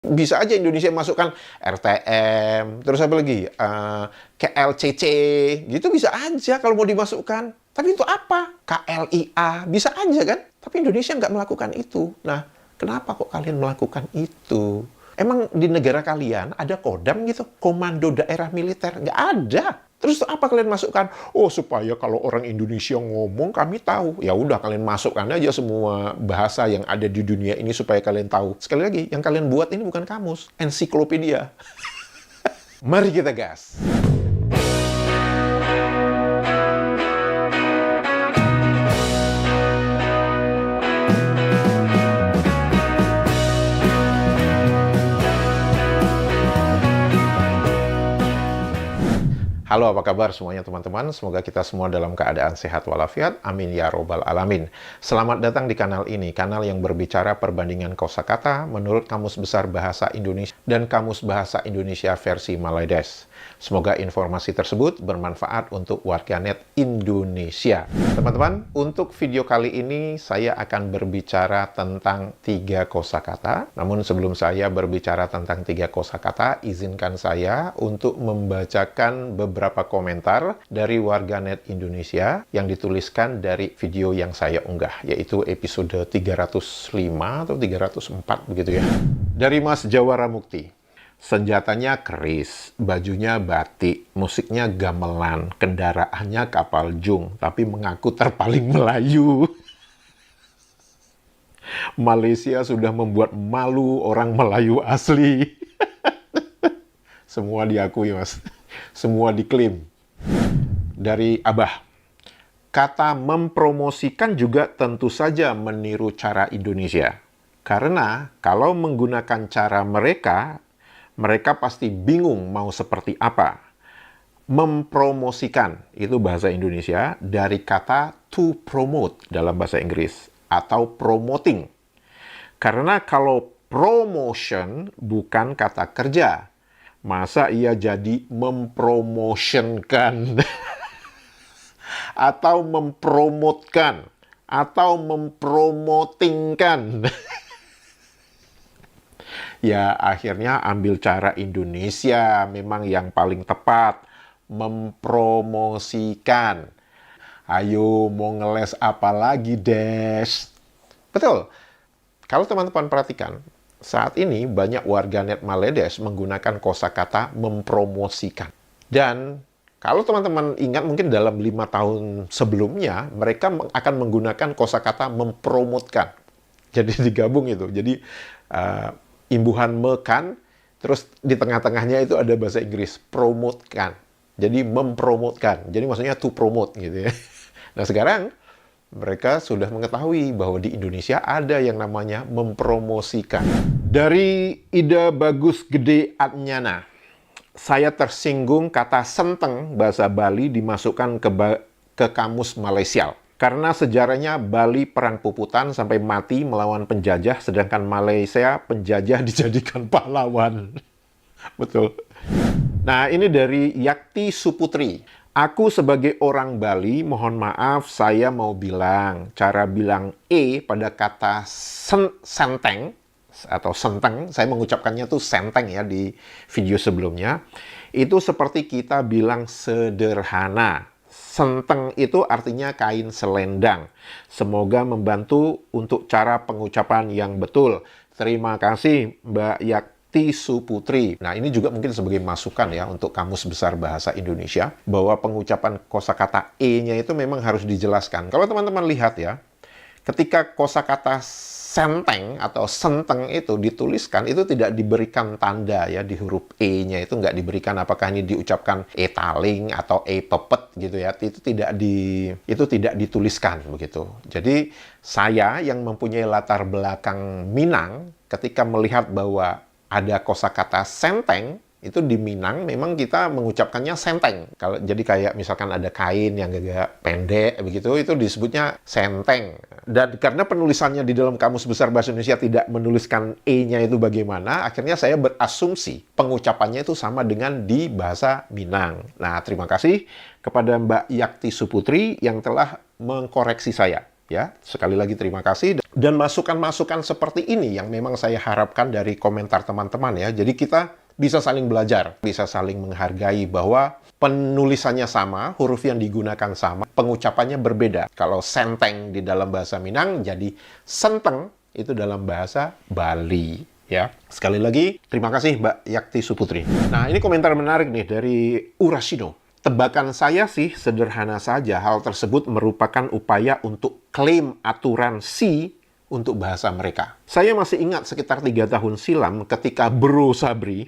Bisa aja Indonesia masukkan RTM, terus apa lagi? KLCC, gitu bisa aja kalau mau dimasukkan. Tapi itu apa? KLIA, bisa aja kan? Tapi Indonesia nggak melakukan itu. Nah, kenapa kok kalian melakukan itu? Emang di negara kalian ada Kodam gitu? Komando Daerah Militer? Nggak ada. Terus apa kalian masukkan? Oh, supaya kalau orang Indonesia ngomong kami tahu. Ya udah, kalian masukkan aja semua bahasa yang ada di dunia ini supaya kalian tahu. Sekali lagi, yang kalian buat ini bukan kamus, ensiklopedia. Mari kita gas. Halo, apa kabar semuanya teman-teman? Semoga kita semua dalam keadaan sehat walafiat. Amin ya robbal alamin. Selamat datang di kanal ini, kanal yang berbicara perbandingan kosakata menurut Kamus Besar Bahasa Indonesia dan Kamus Bahasa Indonesia versi Malaides. Semoga informasi tersebut bermanfaat untuk warganet Indonesia. Teman-teman, untuk video kali ini saya akan berbicara tentang 3 kosakata. Namun sebelum saya berbicara tentang 3 kosakata, izinkan saya untuk membacakan beberapa komentar dari warganet Indonesia yang dituliskan dari video yang saya unggah, yaitu episode 305 atau 304 begitu ya. Dari Mas Jawara Mukti. Senjatanya keris, bajunya batik, musiknya gamelan, kendaraannya kapal jung, tapi mengaku terpaling Melayu. Malaysia sudah membuat malu orang Melayu asli. Semua diakui, Mas. Semua diklaim. Dari Abah. Kata mempromosikan juga tentu saja meniru cara Indonesia. Karena kalau menggunakan cara mereka pasti bingung mau seperti apa. Mempromosikan, itu bahasa Indonesia, dari kata to promote dalam bahasa Inggris, atau promoting. Karena kalau promotion bukan kata kerja, masa ia jadi mempromotionkan, atau mempromotkan, atau mempromotingkan. Ya, akhirnya ambil cara Indonesia memang yang paling tepat. Mempromosikan. Ayo, mau ngeles apa lagi, Des? Betul. Kalau teman-teman perhatikan, saat ini banyak warganet Malaides menggunakan kosakata mempromosikan. Dan kalau teman-teman ingat mungkin dalam 5 tahun sebelumnya, mereka akan menggunakan kosakata mempromotkan. Jadi digabung itu. Jadi imbuhan mekan, terus di tengah-tengahnya itu ada bahasa Inggris, promotekan. Jadi mempromotkan. Jadi maksudnya to promote gitu ya. Nah sekarang mereka sudah mengetahui bahwa di Indonesia ada yang namanya mempromosikan. Dari Ida Bagus Gede Adnyana, saya tersinggung kata senteng bahasa Bali dimasukkan ke kamus Malaysia. Karena sejarahnya Bali perang puputan sampai mati melawan penjajah, sedangkan Malaysia penjajah dijadikan pahlawan. Betul. Nah, ini dari Yakti Suputri. Aku sebagai orang Bali, mohon maaf, saya mau bilang, cara bilang pada kata senteng, atau senteng, saya mengucapkannya tuh senteng ya di video sebelumnya, itu seperti kita bilang sederhana. Senteng itu artinya kain selendang. Semoga membantu untuk cara pengucapan yang betul. Terima kasih Mbak Yakti Suputri. Nah ini juga mungkin sebagai masukan ya untuk Kamus Besar Bahasa Indonesia, bahwa pengucapan kosakata E-nya itu memang harus dijelaskan. Kalau teman-teman lihat ya, ketika kosakata senteng atau senteng itu dituliskan, itu tidak diberikan tanda ya di huruf E-nya, itu nggak diberikan apakah ini diucapkan E-taling atau E-pepet gitu ya, itu tidak dituliskan begitu. Jadi saya yang mempunyai latar belakang Minang, ketika melihat bahwa ada kosakata senteng, itu di Minang memang kita mengucapkannya senteng. Kalau jadi kayak misalkan ada kain yang agak pendek begitu, itu disebutnya senteng. Dan karena penulisannya di dalam Kamus Besar Bahasa Indonesia tidak menuliskan E-nya itu bagaimana, akhirnya saya berasumsi pengucapannya itu sama dengan di bahasa Minang. Nah, terima kasih kepada Mbak Yakti Suputri yang telah mengkoreksi saya. Ya, sekali lagi terima kasih. Dan masukan-masukan seperti ini yang memang saya harapkan dari komentar teman-teman ya. Jadi kita bisa saling belajar, bisa saling menghargai bahwa penulisannya sama, huruf yang digunakan sama, pengucapannya berbeda. Kalau senteng di dalam bahasa Minang jadi senteng itu dalam bahasa Bali. Ya, sekali lagi terima kasih Mbak Yakti Suputri. Nah, ini komentar menarik nih dari Urashino. Tebakan saya sih sederhana saja, hal tersebut merupakan upaya untuk klaim aturan C untuk bahasa mereka. Saya masih ingat sekitar 3 tahun silam ketika Bro Sabri,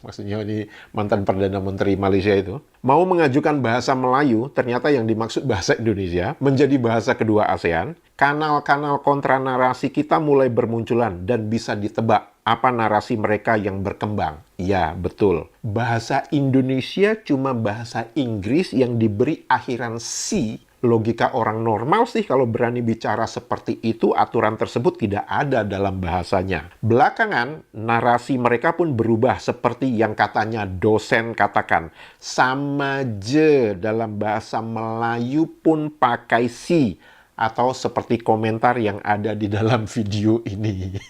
maksudnya ini mantan Perdana Menteri Malaysia itu, mau mengajukan bahasa Melayu, ternyata yang dimaksud bahasa Indonesia, menjadi bahasa kedua ASEAN, kanal-kanal kontra narasi kita mulai bermunculan dan bisa ditebak apa narasi mereka yang berkembang. Ya, betul. Bahasa Indonesia cuma bahasa Inggris yang diberi akhiran C. Logika orang normal sih kalau berani bicara seperti itu, aturan tersebut tidak ada dalam bahasanya. Belakangan, narasi mereka pun berubah seperti yang katanya dosen katakan. Sama je dalam bahasa Melayu pun pakai C. Atau seperti komentar yang ada di dalam video ini.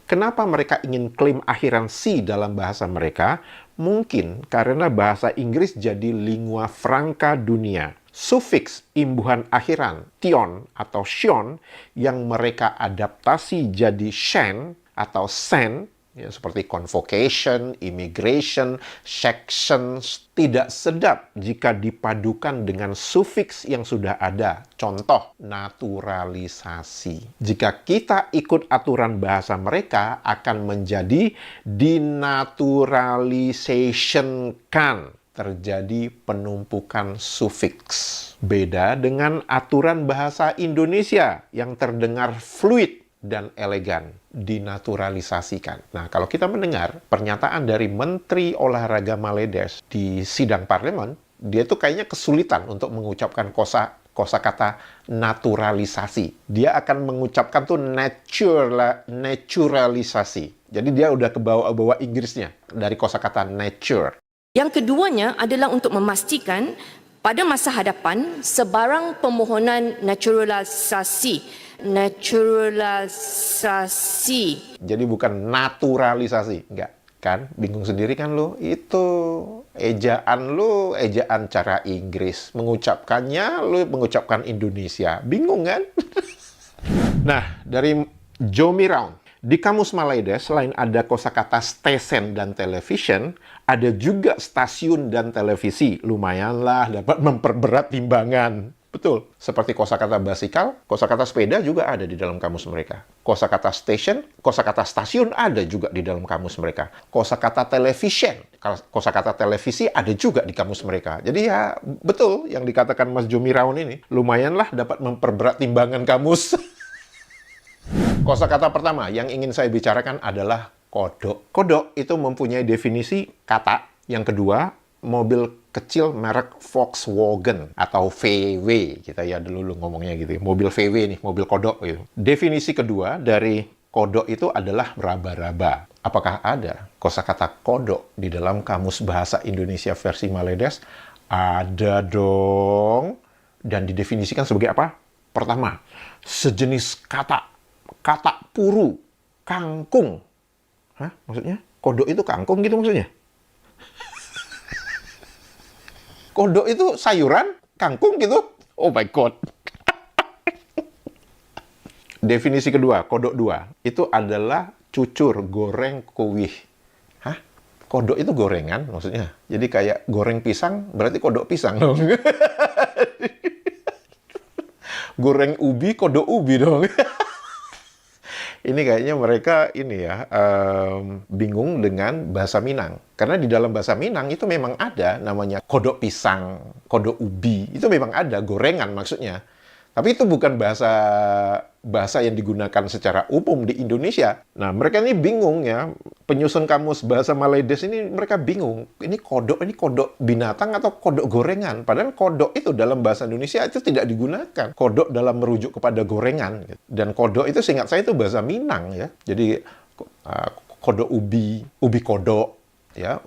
Kenapa mereka ingin klaim akhiran C dalam bahasa mereka? Mungkin karena bahasa Inggris jadi lingua franca dunia. Sufiks imbuhan akhiran, tion atau tion, yang mereka adaptasi jadi shen atau sen, ya, seperti convocation, immigration, sections, tidak sedap jika dipadukan dengan sufiks yang sudah ada. Contoh, naturalisasi. Jika kita ikut aturan bahasa mereka, akan menjadi dinaturalisation kan. Terjadi penumpukan sufiks. Beda dengan aturan bahasa Indonesia yang terdengar fluid dan elegan, dinaturalisasikan. Nah, kalau kita mendengar pernyataan dari Menteri Olahraga Maledes di sidang parlemen, dia tuh kayaknya kesulitan untuk mengucapkan kosakata naturalisasi. Dia akan mengucapkan tuh naturalisasi. Jadi dia udah kebawa-bawa Inggrisnya dari kosakata nature. Yang keduanya adalah untuk memastikan pada masa hadapan sebarang permohonan naturalisasi. Jadi bukan naturalisasi, enggak. Kan? Bingung sendiri kan lo? Itu ejaan lo, ejaan cara Inggris. Mengucapkannya, lo mengucapkan Indonesia. Bingung kan? Nah, dari Jomi Round. Di Kamus Maledes, selain ada kosakata stesen dan television, ada juga stasiun dan televisi. Lumayanlah dapat memperberat timbangan. Betul. Seperti kosakata basikal, kosakata sepeda juga ada di dalam kamus mereka. Kosakata station, kosakata stasiun ada juga di dalam kamus mereka. Kosakata television, kosakata televisi ada juga di kamus mereka. Jadi ya betul yang dikatakan Mas Jomi Raun ini. Lumayanlah dapat memperberat timbangan kamus. Kosakata pertama yang ingin saya bicarakan adalah kodok. Kodok itu mempunyai definisi kata. Yang kedua, mobil kecil merek Volkswagen atau VW. Kita ya dulu ngomongnya gitu. Mobil VW nih, mobil kodok gitu. Definisi kedua dari kodok itu adalah raba-raba. Apakah ada kosakata kodok di dalam Kamus Bahasa Indonesia versi Maledes? Ada dong. Dan didefinisikan sebagai apa? Pertama, sejenis kata puru, kangkung. Hah? Maksudnya? Kodok itu kangkung gitu maksudnya? Kodok itu sayuran, kangkung gitu? Oh my God. Definisi kedua, kodok dua. Itu adalah cucur, goreng, kuih. Hah? Kodok itu gorengan maksudnya? Jadi kayak goreng pisang, berarti kodok pisang dong. Goreng ubi, kodok ubi dong. Ini kayaknya mereka bingung dengan bahasa Minang. Karena di dalam bahasa Minang itu memang ada namanya kodok pisang, kodok ubi. Itu memang ada, gorengan maksudnya. Tapi itu bukan bahasa yang digunakan secara umum di Indonesia. Nah, mereka ini bingung ya. Penyusun kamus bahasa Maledes ini mereka bingung. Ini kodok binatang atau kodok gorengan? Padahal kodok itu dalam bahasa Indonesia itu tidak digunakan. Kodok dalam merujuk kepada gorengan. Dan kodok itu seingat saya itu bahasa Minang ya. Jadi kodok ubi kodok, ya,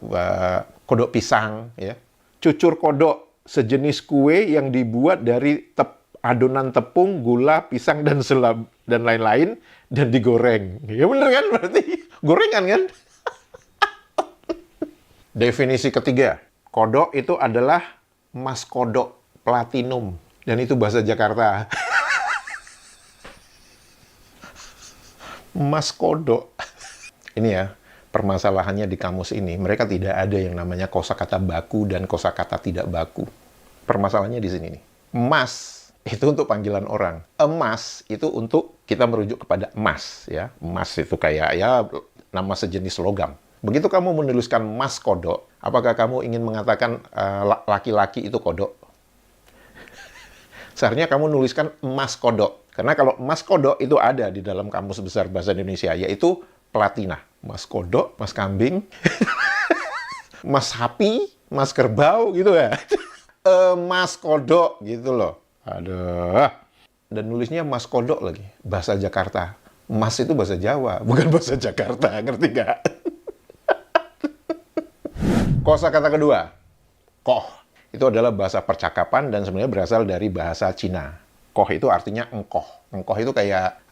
kodok pisang, ya. Cucur kodok, sejenis kue yang dibuat dari adonan tepung, gula, pisang, dan selab, dan lain-lain, dan digoreng. Ya bener kan? Berarti gorengan kan? Definisi ketiga, kodok itu adalah emas kodok platinum. Dan itu bahasa Jakarta. Emas kodok. Ini ya, permasalahannya di kamus ini, mereka tidak ada yang namanya kosakata baku dan kosakata tidak baku. Permasalahannya di sini nih. Emas itu untuk panggilan orang. Emas itu untuk kita merujuk kepada emas, ya. Emas itu kayak ya nama sejenis logam. Begitu kamu menuliskan emas kodok, apakah kamu ingin mengatakan laki-laki itu kodok? Seharusnya kamu nuliskan emas kodok. Karena kalau emas kodok itu ada di dalam Kamus Besar Bahasa Indonesia, yaitu platina. Emas kodok, emas kambing, emas sapi, emas kerbau gitu ya. Emas kodok gitu loh. Aduh. Dan nulisnya emas kodok lagi. Bahasa Jakarta. Emas itu bahasa Jawa, bukan bahasa Jakarta. Ngerti nggak? Kosakata kedua, koh. Itu adalah bahasa percakapan dan sebenarnya berasal dari bahasa Cina. Koh itu artinya engkoh. Engkoh itu kayak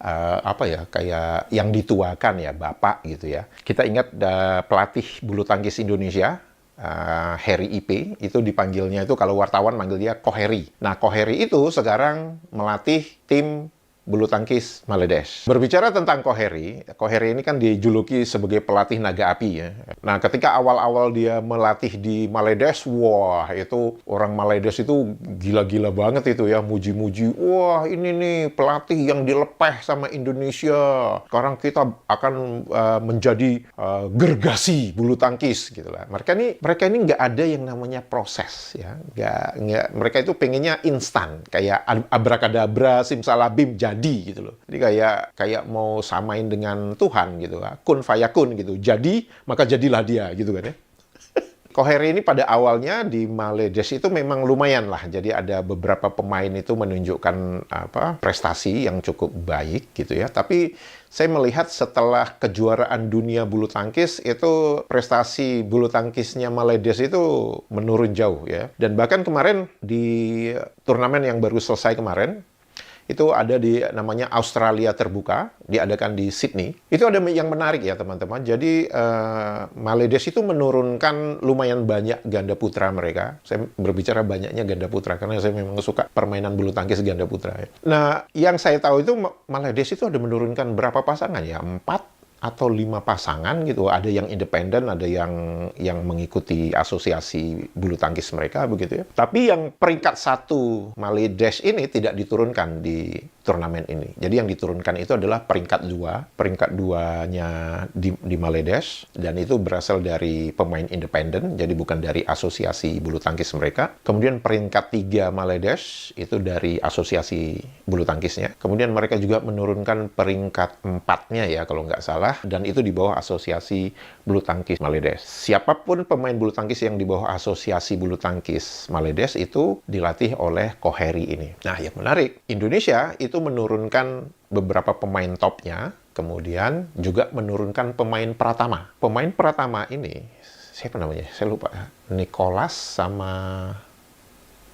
apa ya? Kayak yang dituakan ya, bapak gitu ya. Kita ingat pelatih bulu tangkis Indonesia, Heri IP, itu dipanggilnya itu kalau wartawan manggil dia Koh Heri. Nah, Koh Heri itu sekarang melatih tim bulu tangkis Maledes. Berbicara tentang Koh Heri ini kan dijuluki sebagai pelatih naga api ya. Nah, ketika awal-awal dia melatih di Maledes, wah itu orang Maledes itu gila-gila banget itu ya, muji-muji. Wah, ini nih pelatih yang dilepeh sama Indonesia. Sekarang kita akan menjadi gergasi bulu tangkis gitu lah. Mereka ini nggak ada yang namanya proses ya. Nggak, mereka itu pengennya instan, kayak abrakadabra, simsalabim jadi gitu loh. Jadi kayak mau samain dengan Tuhan gitu, kun fayakun gitu. Jadi maka jadilah dia gitu kan ya. Koh Heri ini pada awalnya di Maledes itu memang lumayan lah. Jadi ada beberapa pemain itu menunjukkan prestasi yang cukup baik gitu ya. Tapi saya melihat setelah kejuaraan dunia bulu tangkis itu prestasi bulu tangkisnya Maledes itu menurun jauh ya. Dan bahkan kemarin di turnamen yang baru selesai kemarin, itu ada di namanya Australia Terbuka, diadakan di Sydney. Itu ada yang menarik ya teman-teman. Jadi Maledes itu menurunkan lumayan banyak ganda putra mereka. Saya berbicara banyaknya ganda putra karena saya memang suka permainan bulu tangkis ganda putra. Ya. Nah, yang saya tahu itu Maledes itu ada menurunkan berapa pasangan ya? 4 atau 5 pasangan gitu. Ada yang independen, ada yang mengikuti asosiasi bulu tangkis mereka begitu ya. Tapi yang peringkat 1 Maledes ini tidak diturunkan di turnamen ini. Jadi yang diturunkan itu adalah peringkat 2. Peringkat 2-nya di Maledes, dan itu berasal dari pemain independen, jadi bukan dari asosiasi bulu tangkis mereka. Kemudian peringkat 3 Maledes itu dari asosiasi bulu tangkisnya. Kemudian mereka juga menurunkan peringkat 4-nya ya kalau nggak salah, dan itu di bawah asosiasi bulu tangkis Maledes. Siapapun pemain bulu tangkis yang di bawah asosiasi bulu tangkis Maledes itu dilatih oleh Koh Heri ini. Nah, yang menarik, Indonesia itu menurunkan beberapa pemain topnya, kemudian juga menurunkan pemain pratama. Pemain pratama ini, siapa namanya? Saya lupa. Nicholas sama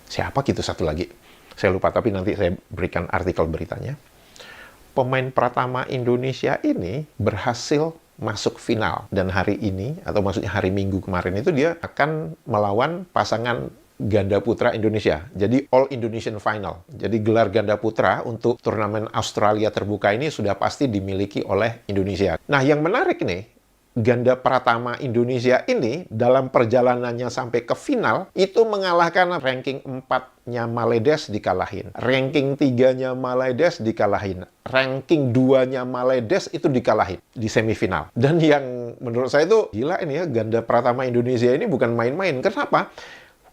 siapa gitu satu lagi. Saya lupa, tapi nanti saya berikan artikel beritanya. Pemain pratama Indonesia ini berhasil masuk final. Dan hari ini, atau maksudnya hari Minggu kemarin itu dia akan melawan pasangan ganda putra Indonesia. Jadi All Indonesian Final. Jadi gelar ganda putra untuk turnamen Australia Terbuka ini sudah pasti dimiliki oleh Indonesia. Nah, yang menarik nih, ganda pratama Indonesia ini dalam perjalanannya sampai ke final itu mengalahkan ranking 4-nya Maledes dikalahin. Ranking 3-nya Maledes dikalahin. Ranking 2-nya Maledes itu dikalahin di semifinal. Dan yang menurut saya itu gila ini ya, ganda pratama Indonesia ini bukan main-main. Kenapa?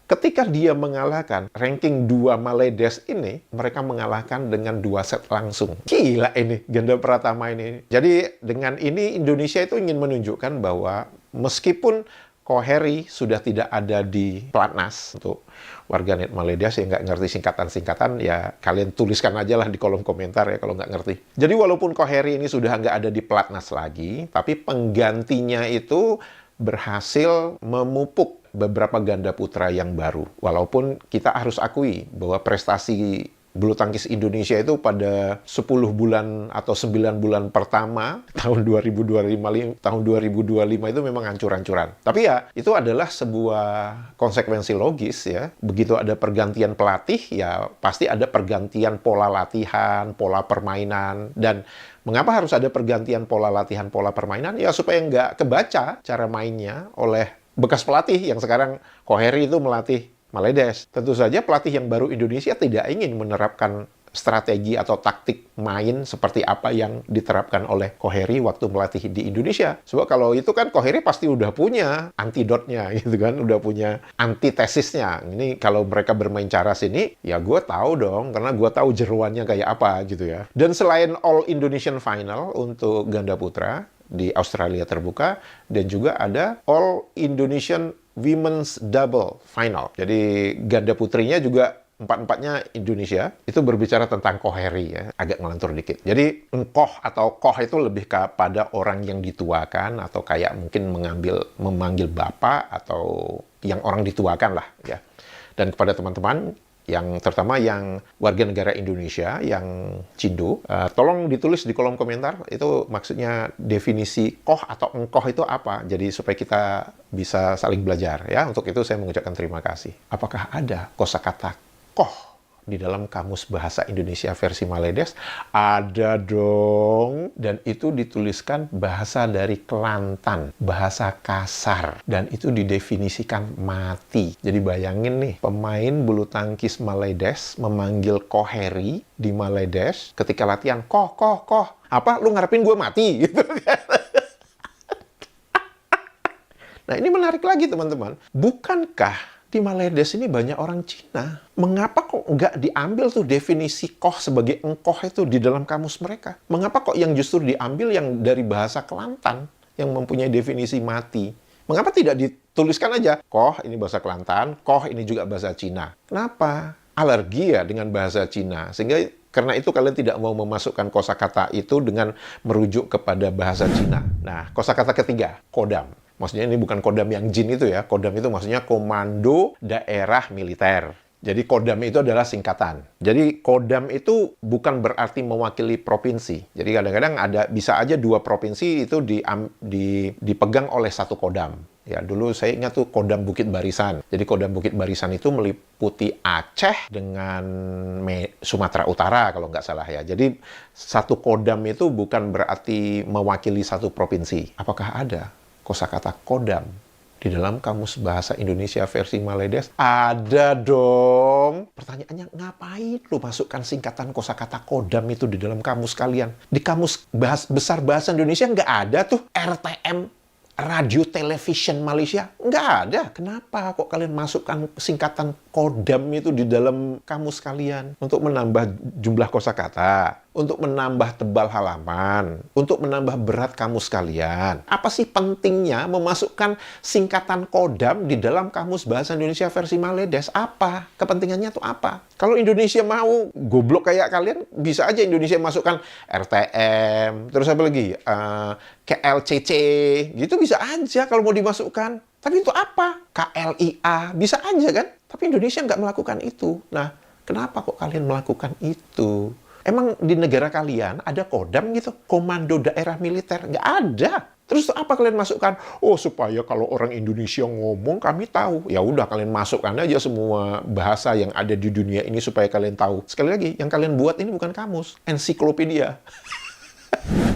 Ketika dia mengalahkan ranking 2 Maledes ini, mereka mengalahkan dengan 2 set langsung. Gila ini, ganda pratama ini. Jadi dengan ini Indonesia itu ingin menunjukkan bahwa meskipun Koh Heri sudah tidak ada di pelatnas, untuk warganet Maledes yang nggak ngerti singkatan-singkatan, ya kalian tuliskan aja lah di kolom komentar ya kalau nggak ngerti. Jadi walaupun Koh Heri ini sudah nggak ada di pelatnas lagi, tapi penggantinya itu berhasil memupuk beberapa ganda putra yang baru. Walaupun kita harus akui bahwa prestasi bulu tangkis Indonesia itu pada 10 bulan atau 9 bulan pertama tahun 2025 itu memang hancur-hancuran. Tapi ya, itu adalah sebuah konsekuensi logis ya. Begitu ada pergantian pelatih, ya pasti ada pergantian pola latihan, pola permainan. Dan mengapa harus ada pergantian pola latihan, pola permainan? Ya supaya nggak kebaca cara mainnya oleh bekas pelatih yang sekarang Koheri itu melatih Maledes. Tentu saja pelatih yang baru Indonesia tidak ingin menerapkan strategi atau taktik main seperti apa yang diterapkan oleh Koheri waktu melatih di Indonesia. Sebab kalau itu kan Koheri pasti udah punya antidotnya gitu kan, udah punya antitesisnya. Ini kalau mereka bermain cara sini, ya gue tahu dong, karena gue tahu jeruannya kayak apa gitu ya. Dan selain All Indonesian Final untuk ganda putra di Australia terbuka, dan juga ada All Indonesian Women's Double Final. Jadi ganda putrinya juga empat-empatnya Indonesia. Itu berbicara tentang Koheri ya, agak ngelantur dikit. Jadi engkoh atau koh itu lebih kepada orang yang dituakan atau kayak mungkin memanggil bapak atau yang orang dituakan lah ya. Dan kepada teman-teman yang terutama yang warga negara Indonesia yang Cindo, tolong ditulis di kolom komentar itu maksudnya definisi koh atau engkoh itu apa, jadi supaya kita bisa saling belajar ya. Untuk itu saya mengucapkan terima kasih. Apakah ada kosakata koh di dalam Kamus Bahasa Indonesia versi Maledes? Ada dong, dan itu dituliskan bahasa dari Kelantan, bahasa kasar, dan itu didefinisikan mati. Jadi bayangin nih, pemain bulu tangkis Maledes memanggil Koheri di Maledes ketika latihan, koh, apa, lu ngarepin gue mati? Gitu kan. Nah ini menarik lagi teman-teman, bukankah di Maledes ini banyak orang Cina? Mengapa kok nggak diambil tuh definisi koh sebagai engkoh itu di dalam kamus mereka? Mengapa kok yang justru diambil yang dari bahasa Kelantan yang mempunyai definisi mati? Mengapa tidak dituliskan aja koh ini bahasa Kelantan, koh ini juga bahasa Cina? Kenapa? Alergi ya dengan bahasa Cina, sehingga karena itu kalian tidak mau memasukkan kosakata itu dengan merujuk kepada bahasa Cina. Nah, kosakata ketiga, kodam. Maksudnya ini bukan kodam yang jin itu ya. Kodam itu maksudnya Komando Daerah Militer. Jadi kodam itu adalah singkatan. Jadi kodam itu bukan berarti mewakili provinsi. Jadi kadang-kadang bisa aja dua provinsi itu dipegang oleh satu kodam. Ya, dulu saya ingat tuh Kodam Bukit Barisan. Jadi Kodam Bukit Barisan itu meliputi Aceh dengan Sumatera Utara kalau nggak salah ya. Jadi satu kodam itu bukan berarti mewakili satu provinsi. Apakah ada kosakata kodam di dalam Kamus Bahasa Indonesia versi Maledes? Ada dong. Pertanyaannya, ngapain lu masukkan singkatan kosakata kodam itu di dalam kamus kalian? Di Kamus Besar Bahasa Indonesia nggak ada tuh RTM, Radio Television Malaysia. Nggak ada. Kenapa kok kalian masukkan singkatan kodam itu di dalam kamus kalian? Untuk menambah jumlah kosakata, untuk menambah tebal halaman, untuk menambah berat kamus kalian. Apa sih pentingnya memasukkan singkatan kodam di dalam Kamus Bahasa Indonesia versi Maledes? Apa? Kepentingannya tuh apa? Kalau Indonesia mau goblok kayak kalian, bisa aja Indonesia masukkan RTM, terus apa lagi? KLCC, gitu bisa aja kalau mau dimasukkan. Tapi itu apa? KLIA, bisa aja kan? Tapi Indonesia nggak melakukan itu. Nah, kenapa kok kalian melakukan itu? Emang di negara kalian ada kodam gitu? Komando Daerah Militer? Nggak ada. Terus apa kalian masukkan? Oh, supaya kalau orang Indonesia ngomong kami tahu. Ya udah, kalian masukkan aja semua bahasa yang ada di dunia ini supaya kalian tahu. Sekali lagi, yang kalian buat ini bukan kamus, ensiklopedia.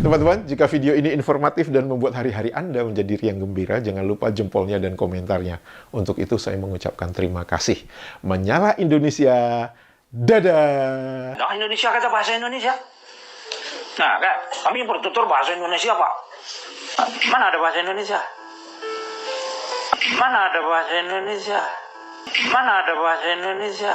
Teman-teman, jika video ini informatif dan membuat hari-hari Anda menjadi riang gembira, jangan lupa jempolnya dan komentarnya. Untuk itu saya mengucapkan terima kasih. Menyala Indonesia, dadah! Nah, Indonesia kata bahasa Indonesia. Nah, kan, kami bertutur bahasa Indonesia, Pak. Mana ada bahasa Indonesia? Mana ada bahasa Indonesia? Mana ada bahasa Indonesia?